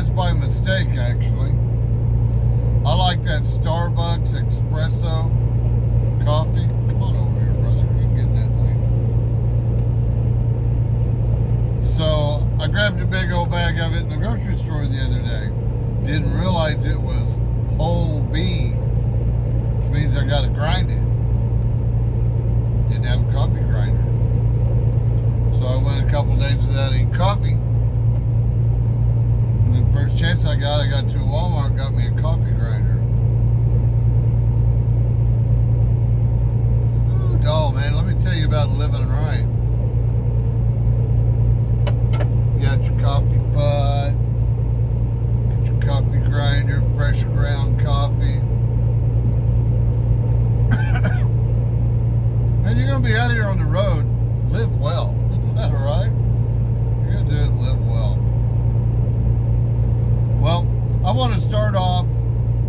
this by mistake, actually. I like that Starbucks espresso coffee. Come on over here, brother. You can get in that thing. So I grabbed a big old bag of it in the grocery store the other day. Didn't realize it was whole bean, which means I got to grind it. Didn't have a coffee grinder. So I went a couple days without eating coffee. And then first chance I got to a Walmart, got me a coffee grinder. Oh man, let me tell you about living right. You got your coffee pot, get your coffee grinder, fresh ground coffee. And you're gonna be out here on the road, live well. Isn't that right? You're gonna do it and live well. Well, I want to start off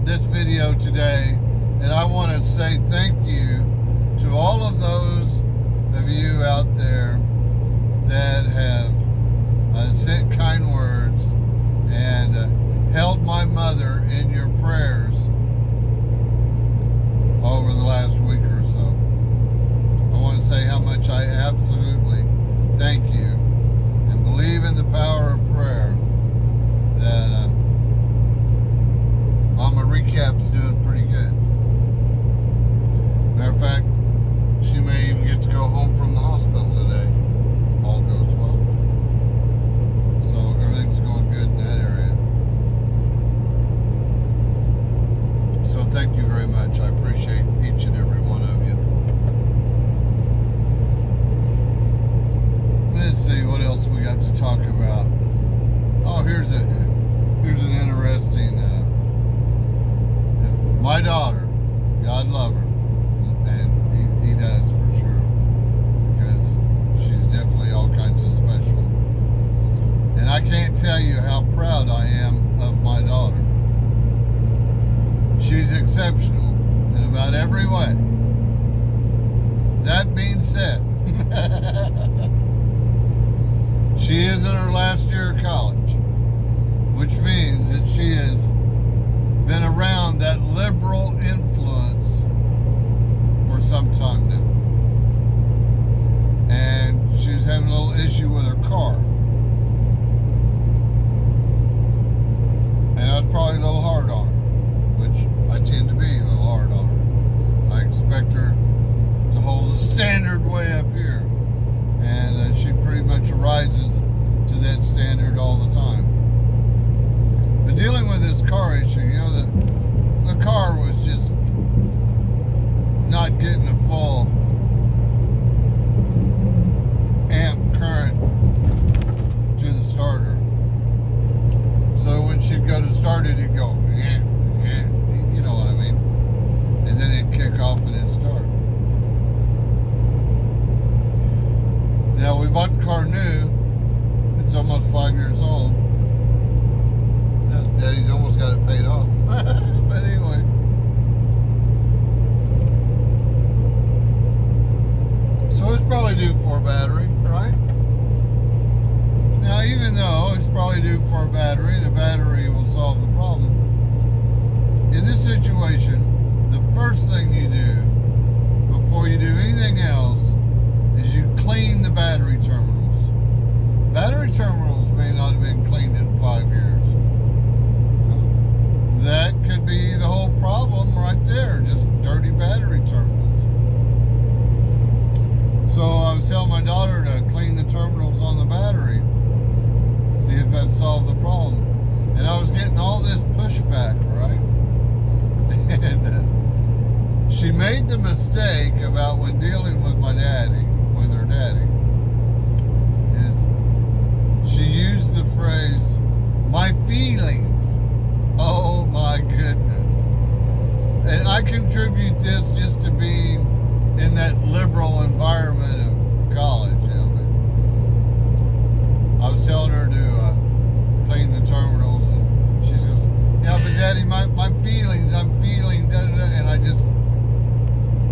this video today, and I want to say thank you to all of those of you out there that have sent kind words and held my mother in your prayers over the last week or so. I want to say how much I absolutely thank you and believe in the power of prayer that Mama Recap's doing pretty good. Matter of fact, she may even get to go home from the hospital today. All goes well. So everything's going good in that area. So thank you very much. I appreciate each and every one of you. Let's see what else we got to talk about. Oh, here's an interesting. My daughter, God love her, and he does for sure, because she's definitely all kinds of special. And I can't tell you how proud I am of my daughter. She's exceptional in about every way. That being said, she is in her last year of college, which means that she has been around that liberal influence for some time now. And she was having a little issue with her car. And I was probably a little hard on her, which I tend to be a little hard on her. I expect her to hold a standard way up here. And she pretty much rises to that standard all the time. But dealing with this car issue, you know, the car was just not getting a full amp current to the starter. So when she'd go to start it, it'd go, you know what I mean? And then it'd kick off and it'd start. Now, we bought the car new. It's almost 5 years old. Daddy's almost got it paid off. But anyway. So it's probably due for a battery, right? Now, even though it's probably due for a battery, the battery will solve the problem. In this situation, the first thing you do before you do anything else is you clean the battery terminals. Battery terminals may not have been cleaned in 5 years. That could be the whole problem right there, just dirty battery terminals. So I was telling my daughter to clean the terminals on the battery, see if that solved the problem. And I was getting all this pushback, right? And she made the mistake about when dealing with my daddy, with her daddy, is she used the phrase, my feelings. Oh my goodness. And I contribute this just to being in that liberal environment of college. You know? I was telling her to clean the terminals, and she goes, yeah, but Daddy, my feelings, I'm feeling, da, da, da. And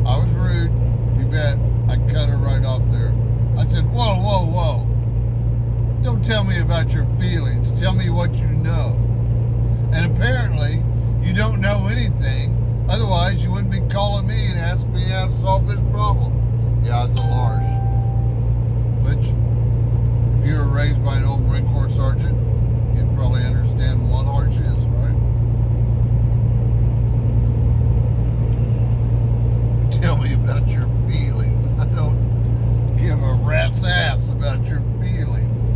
I was rude, you bet. I cut her right off there. I said, whoa. Don't tell me about your feelings. Tell me what you know. anything. Otherwise, you wouldn't be calling me and asking me how to solve this problem. Yeah, it's a little harsh. Which, if you were raised by an old Marine Corps sergeant, you'd probably understand what harsh is, right? Tell me about your feelings. I don't give a rat's ass about your feelings.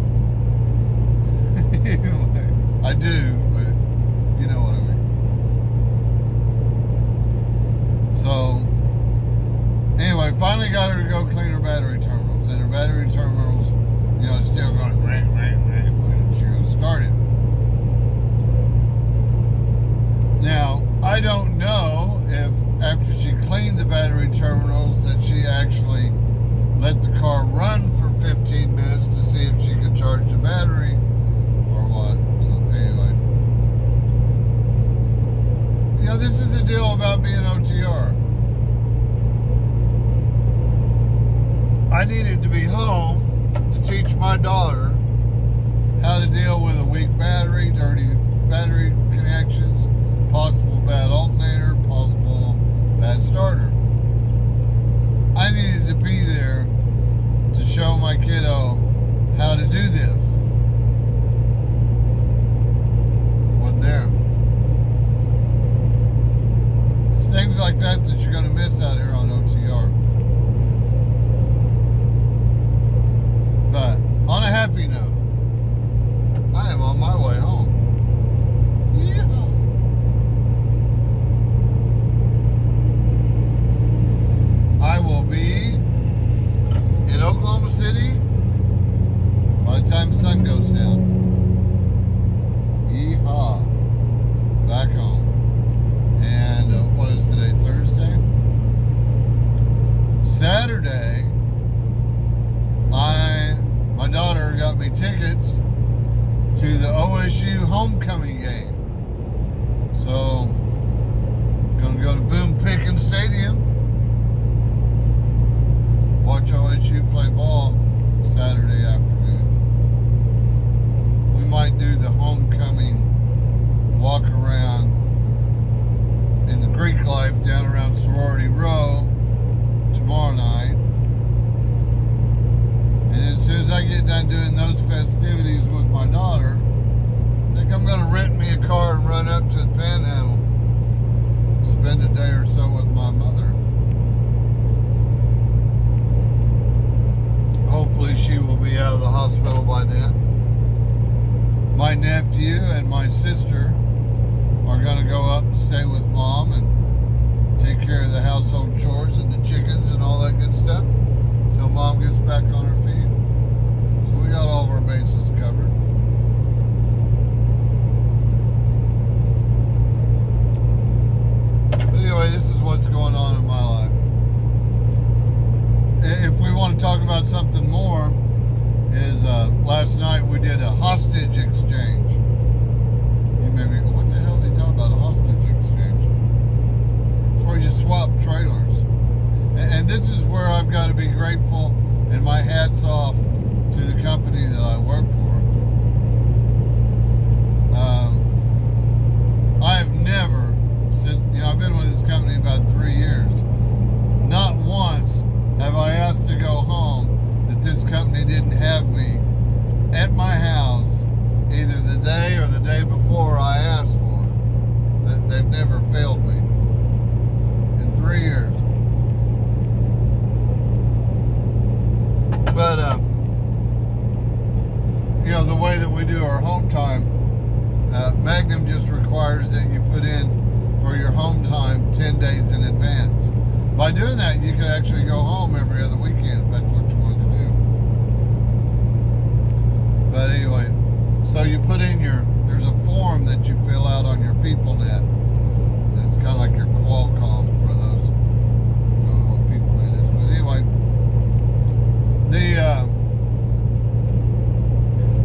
Anyway, I do, but you know what I mean. So, anyway, finally got her to go clean her battery terminals. And her battery terminals, you know, it's still going ring, ring, ring when she goes start it. Now, I don't know if after she cleaned the battery terminals that she actually let the car run for 15 minutes to see if she could charge the battery or what. So, anyway. You know, this is the deal about being OTR. I needed to be home to teach my daughter how to deal with a weak battery, dirty battery connections, possible bad alternator, possible bad starter. I needed to be there to show my kiddo how to do this. Wasn't there. It's things like that that you're going to miss out here on OTR. But on a happy note, I am on my way home. Yeah. I will be in Oklahoma City by the time the sun goes down. Yeehaw. Back home. And what is today? Thursday? Saturday, my daughter got me tickets to the OSU homecoming game. So, gonna go to Boone Pickens Stadium, watch OSU play ball Saturday afternoon. We might do the homecoming walk around in the Greek life down around Sorority Row tomorrow night. And as soon as I get done doing those festivities with my daughter, I think I'm going to rent me a car and run up to the Panhandle. Spend a day or so with my mother. Hopefully she will be out of the hospital by then. My nephew and my sister are going to go up and stay with Mom and take care of the household chores and the chickens and all that good stuff till Mom gets back on her feet. So we got all of our bases covered. But anyway, this is what's going on in my life. If we want to talk about something more, is last night we did a hostage exchange. You may be, what the hell is he talking about, a hostage exchange? It's where you swap trailers. And this is where I've got to be grateful, and my hat's off to the company that I work for. I have never, since, I've been with this company about 3 years, not once have I asked to go home that this company didn't have me at my house either the day or the day before I asked for it. They've never failed me in 3 years. But, the way that we do our home time, Magnum just requires that you put in for your home time 10 days in advance. By doing that, you can actually go home every other weekend if that's what you want to do. But anyway, so you put in there's a form that you fill out on your PeopleNet. It's kind of like your Qualcomm for those. I don't know what PeopleNet is, but anyway.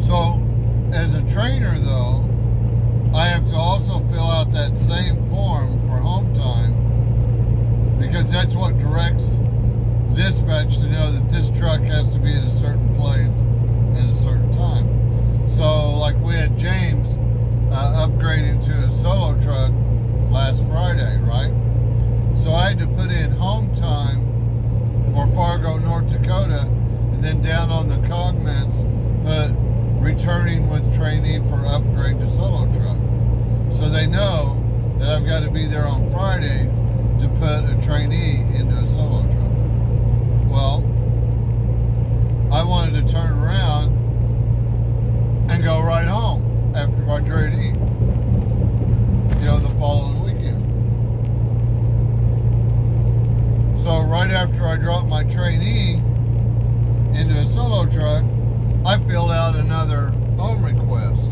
So as a trainer though, I have to also fill out that same form for home time, because that's what directs dispatch to know that this truck has to be at a certain place at a certain time. So like we had James upgrading to a solo truck last last Friday, right? So I had to put in home time for Fargo, North Dakota, and then down on the comments, put returning with trainee for upgrade to solo truck. So they know that I've got to be there on Friday to put a trainee into a solo truck. Well, I wanted to turn around and go right home after my trainee, the following weekend. So right after I dropped my trainee into a solo truck, I filled out another home request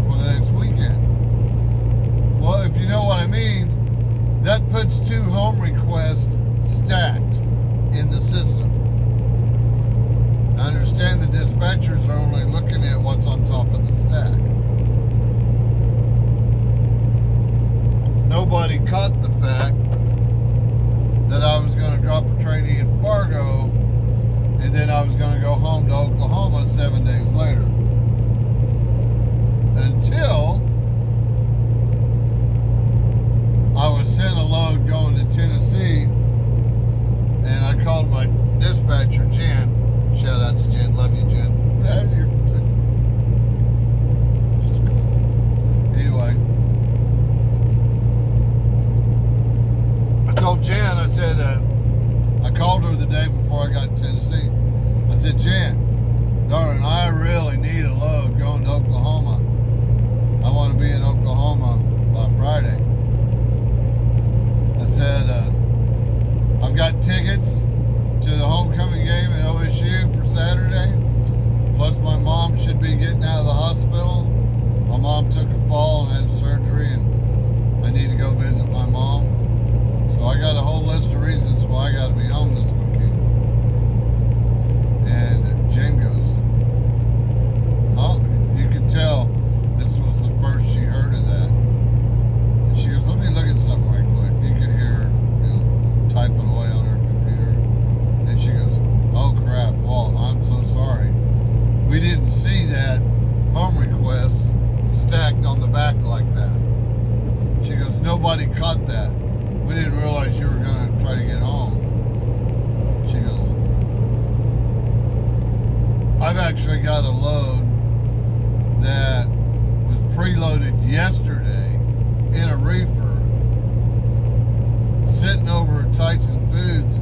for the next weekend. Well, if you know what I mean, that puts 2 home requests stacked in the system. I understand the dispatchers are only looking at what's on top of the stack. Nobody caught the fact that I was going to drop a trainee in Fargo and then I was going to go home to Oklahoma 7 days later. Until I was sent a load going to Tennessee, and I called my dispatcher, Jen. Shout out to Jen. Love you, Jen. She's cool. Anyway, I told Jen, I said, I called her the day before I got to Tennessee. I said, Jen, darling, I really need a load going to Oklahoma. I want to be in Oklahoma by Friday. I said, I've got tickets to the homecoming game at OSU for Saturday. Plus my mom should be getting out of the hospital. My mom took a fall and had surgery, and I need to go visit my mom. So I got a whole list of reasons why I got to be home this weekend. And Jen goes, oh, you could tell this was the first she heard of that. And she goes, let me look at something right quick. You could hear her typing away on her computer. And she goes, oh crap, Walt, I'm so sorry. We didn't see that home request stacked on the back like that. She goes, nobody caught that. We didn't realize you were going to try to get home. She goes, I've actually got a load that was preloaded yesterday in a reefer, sitting over at Tyson Foods,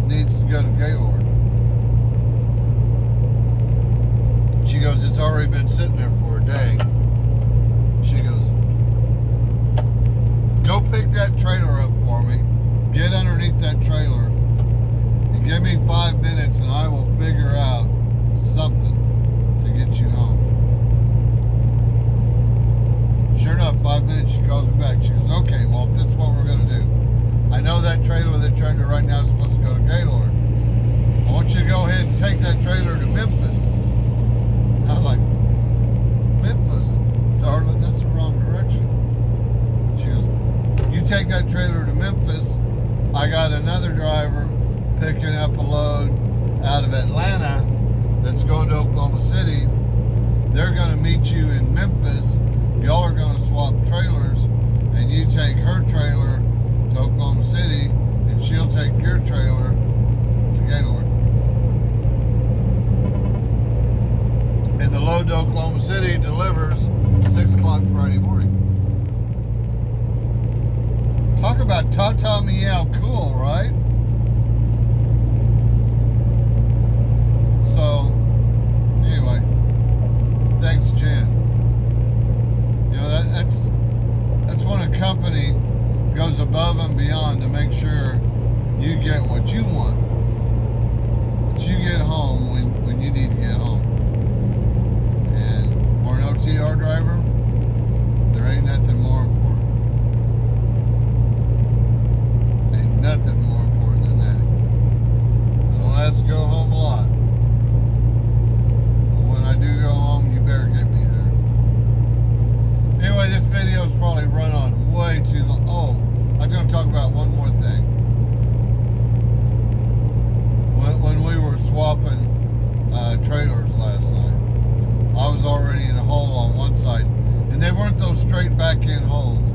needs to go to Gaylord. She goes, it's already been sitting there for a day. She goes, go pick that trailer up for me, get underneath that trailer, and give me 5 minutes and I will figure out something to get you home. Sure enough, 5 minutes, she calls me back. She goes, okay, well, this is what we're going to do. I know that trailer they're trying to right now is supposed to go to Gaylord. I want you to go ahead and take that trailer to Memphis. I'm like, Memphis? Darling, that's the wrong direction. She goes, you take that trailer to Memphis. I got another driver picking up a load out of Atlanta that's going to Oklahoma City. They're going to meet you in Memphis. Y'all are going to swap trailers, and you take her trailer to Oklahoma City, and she'll take your trailer to Gaylord. And the load to Oklahoma City delivers 6 o'clock Friday morning. Talk about ta-ta meow cool, right? So, anyway, thanks, Jen. That's when a company goes above and beyond to make sure you get what you want. That you get home when you need to get home. And for an OTR driver, there ain't nothing more important. Ain't nothing more important than that. I don't have to go home a lot. But when I do go home, you better get me there. Anyway, this video's probably run on way too long. Oh, I'm going to talk about one more thing. When we were swapping trailers last night, I was already in a hole on one side. And they weren't those straight back end holes.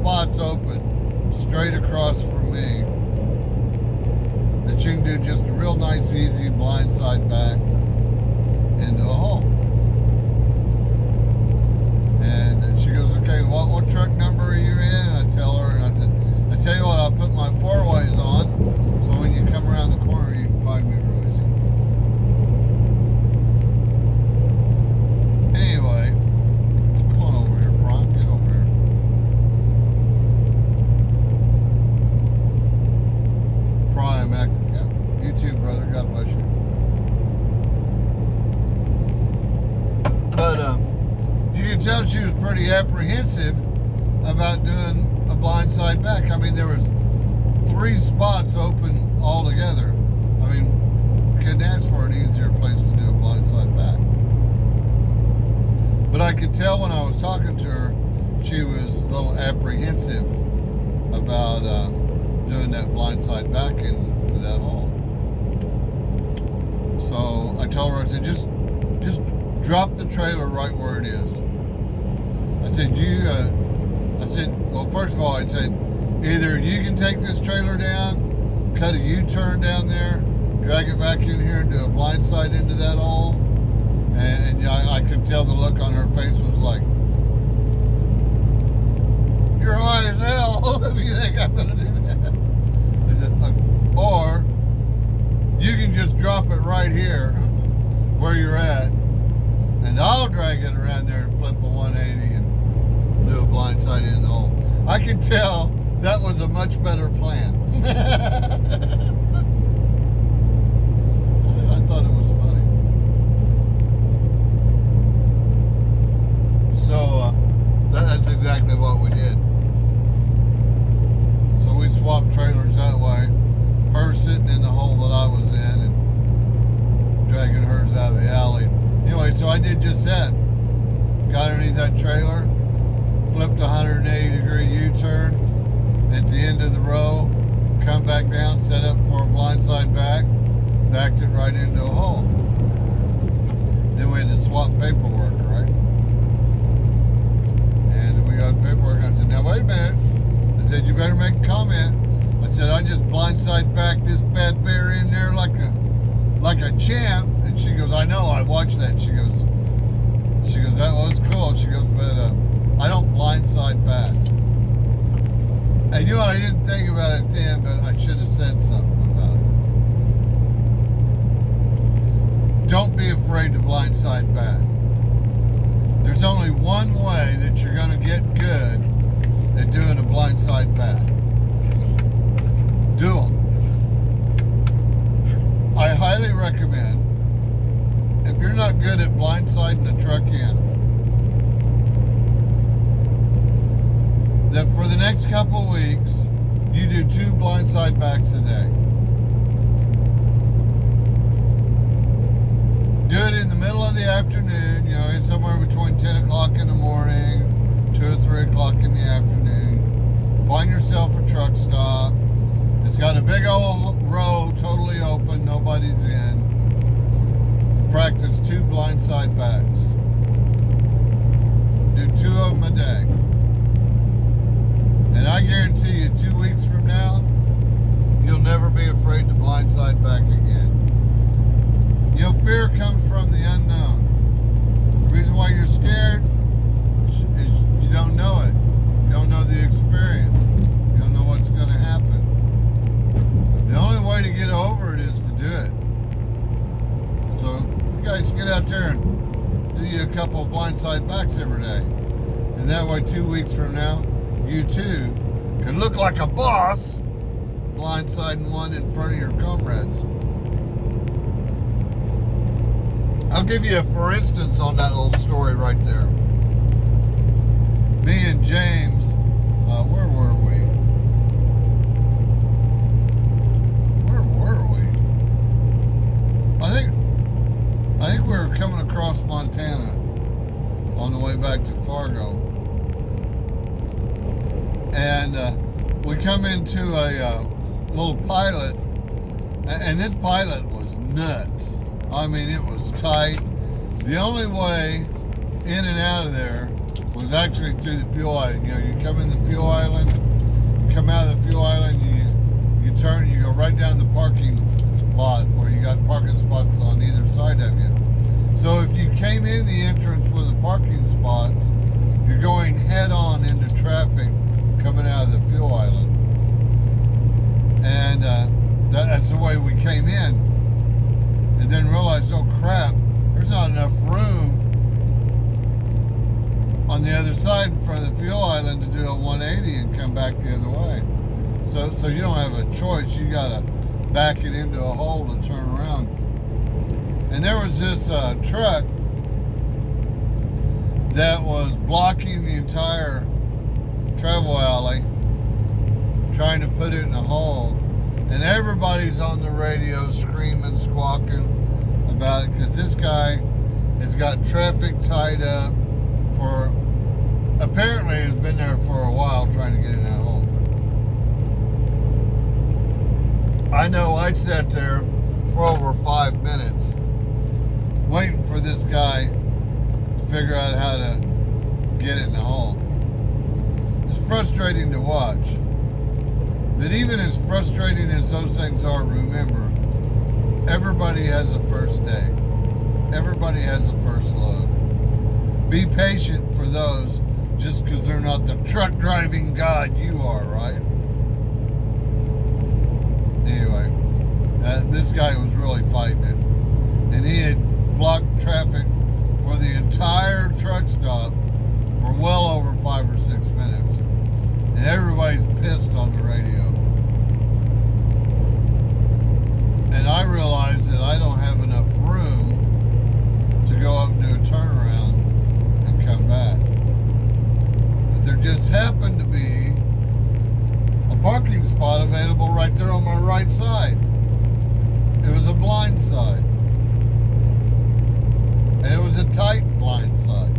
spots open straight across from me that you can do just a real nice, easy blindside back into a hole. And she goes, okay, what truck number are you in? And I tell her, and I said, I tell you what, I'll put my 4-ways on, so when you come around the corner, you can find me real easy. Anyway, come on over here, Brian, get over here. Prime accent, yeah. You too, brother, God bless you. But, you could tell she was pretty apprehensive about doing a blindside back. I mean, there was 3 spots open altogether. I mean, couldn't ask for an easier place to do a blindside back. But I could tell when I was talking to her, she was a little apprehensive about doing that blindside back into that hole. So I told her, I said, just drop the trailer right where it is. I said, well, first of all, I said, either you can take this trailer down, cut a U-turn down there, drag it back in here and do a blindside into that hole. And I could tell the look on her face was like, you're high as hell if you think I'm going to do that. I said, or you can just drop it right here where you're at, and I'll drag it around there and flip a 180 and do a blindside in the hole. I could tell that was a much better plan. I thought it was funny. So that's exactly what we did. So we swapped trailers that way. Her sitting in the hole that I was in and dragging hers out of the alley. Anyway, so I did just that. Got underneath that trailer, flipped a 180-degree U-turn at the end of the row, come back down, set up for a blindside back, backed it right into a hole. Then we had to swap paperwork, right? And we got paperwork. I said, now wait a minute. I said, you better make a comment. I said, I just blindside backed this bad bear in there like a champ. And she goes, I know, I watched that. She goes, that was cool. She goes, but I don't blindside back. And you know what, I didn't think about it then, but I should have said something about it. Don't be afraid to blindside back. There's only one way that you're going to get good at doing a blindside back. Do them. I highly recommend, if you're not good at blindsiding the truck in, that for the next couple of weeks, you do 2 blindside backs a day. Do it in the middle of the afternoon, you know, somewhere between 10 o'clock in the morning, 2 or 3 o'clock in the afternoon. Find yourself a truck stop. It's got a big old row totally open, nobody's in. Practice 2 blindside backs. Do 2 of them a day. And I guarantee you, 2 weeks from now, you'll never be afraid to blindside back again. You know, fear comes from the unknown. The reason why you're scared is you don't know it. You don't know the experience. You don't know what's going to happen. The only way to get over it is to do it. So you guys get out there and do you a couple of blindside backs every day. And that way 2 weeks from now, you too can look like a boss blindsiding one in front of your comrades. I'll give you a for instance on that little story right there. Me and James, where were we? I think we were coming across Montana on the way back to Fargo. And we come into a little pilot, and this pilot was nuts. I mean, it was tight. The only way in and out of there was actually through the fuel island. You know, you come in the fuel island, you come out of the fuel island, you turn, you go right down the parking lot where you got parking spots on either side of you. So if you came in the entrance with the parking spots, you're going head on into traffic coming out of the fuel island. And that's the way we came in. And then realized, oh crap, there's not enough room on the other side in front of the fuel island to do a 180 and come back the other way. So you don't have a choice. You gotta back it into a hole to turn around. And there was this truck that was blocking the entire travel alley, trying to put it in a hole. And everybody's on the radio screaming, squawking about it, because this guy has got traffic tied up for, apparently has been there for a while trying to get in that hole. I know I sat there for over 5 minutes waiting for this guy to figure out how to get it in the hole. It's frustrating to watch. But even as frustrating as those things are, remember, everybody has a first day. Everybody has a first load. Be patient for those just because they're not the truck driving god you are, right? Anyway, this guy was really fighting it. And he had blocked traffic for the entire truck stop for well over 5 or 6 minutes. And everybody's pissed on the radio. And I realized that I don't have enough room to go up and do a turnaround and come back. But there just happened to be a parking spot available right there on my right side. It was a blind side. And it was a tight blind side.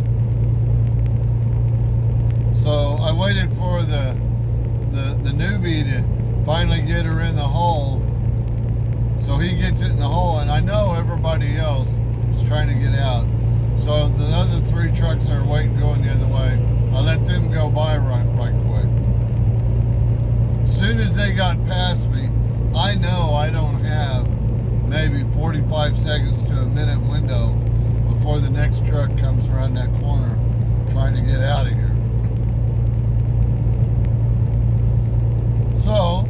So I waited for the newbie to finally get her in the hole. So he gets it in the hole, and I know everybody else is trying to get out. So the other 3 trucks that are waiting going the other way, I let them go by right quick. As soon as they got past me, I know I don't have maybe 45 seconds to a minute window before the next truck comes around that corner trying to get out of here. So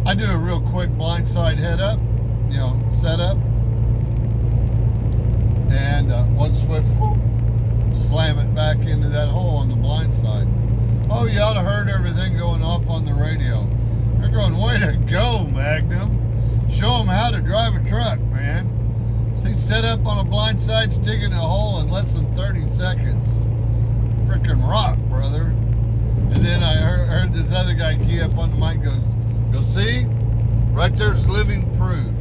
I do a real quick blindside head up, setup, and one swift whoop, slam it back into that hole on the blind side. Oh, you ought to heard everything going off on the radio. They're going, way to go, Magnum. Show them how to drive a truck, man. So he set up on a blind side, sticking a hole in less than 30 seconds. Freaking rock, brother. And then I heard this other guy key up on the mic, goes, see? Right there's living proof.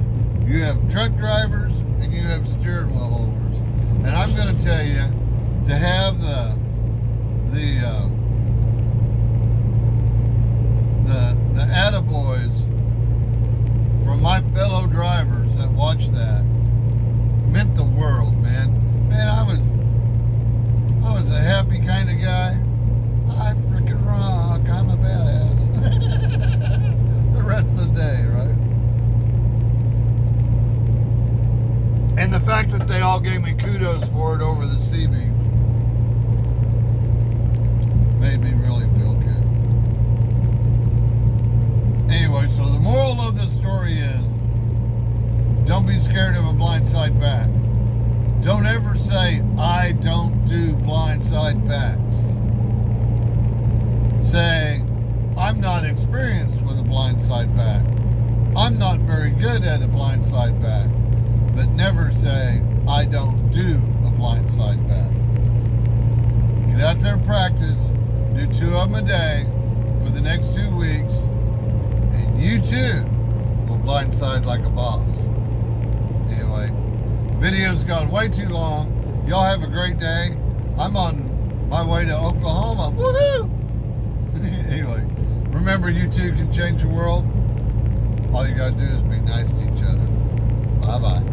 You have truck drivers and you have steering wheel holders. And I'm going to tell you, to have the attaboys from my fellow drivers that watched that meant the world, man. Man, I was a happy kind of guy. I freaking rock. I'm a badass. The rest of the day, right? And the fact that they all gave me kudos for it over the CB made me really feel good. Anyway, so the moral of the story is, don't be scared of a blindside back. Don't ever say, I don't do blindside backs. Say, I'm not experienced with a blindside back. I'm not very good at a blindside back. But never say, I don't do a blindside back. Get out there and practice. Do 2 of them a day for the next 2 weeks. And you too will blindside like a boss. Anyway, video's gone way too long. Y'all have a great day. I'm on my way to Oklahoma. Woohoo! Anyway, remember, you too can change the world. All you gotta do is be nice to each other. Bye-bye.